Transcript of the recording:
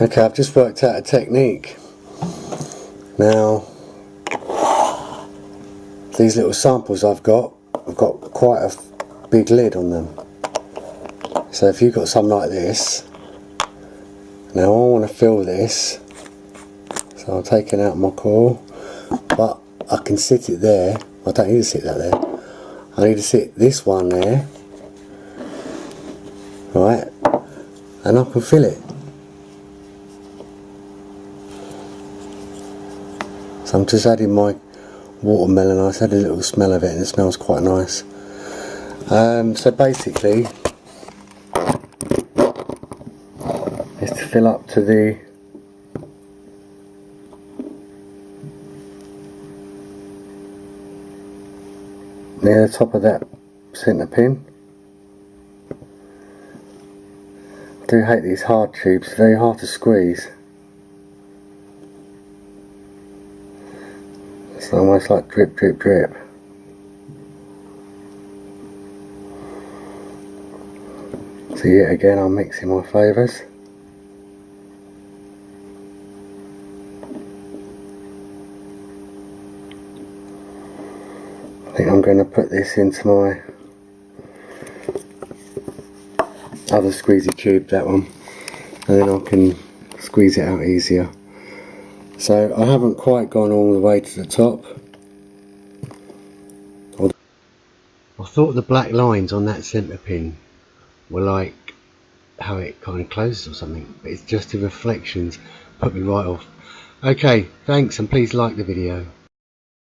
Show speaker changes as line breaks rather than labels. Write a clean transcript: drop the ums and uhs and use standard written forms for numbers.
Okay, I've just worked out a technique. Now, these little samples I've got quite a big lid on them. So if you've got something like this, now I want to fill this, so I'm taking out my coil, but I can sit it there. I don't need to sit that there. I need to sit this one there, right, and I can fill it. So I'm just adding my watermelon. I just had a little smell of it and it smells quite nice. So basically, it's to fill up to the near the top of that centre pin. I do hate these hard tubes, very hard to squeeze. It's almost like drip, drip, drip. So yet again I'm mixing my flavours. I think I'm going to put this into my other squeezy tube, that one, and then I can squeeze it out easier. So I haven't quite gone all the way to the top. I thought the black lines on that centre pin were like how it kind of closes or something, but it's just the reflections put me right off. Okay, thanks, and please like the video.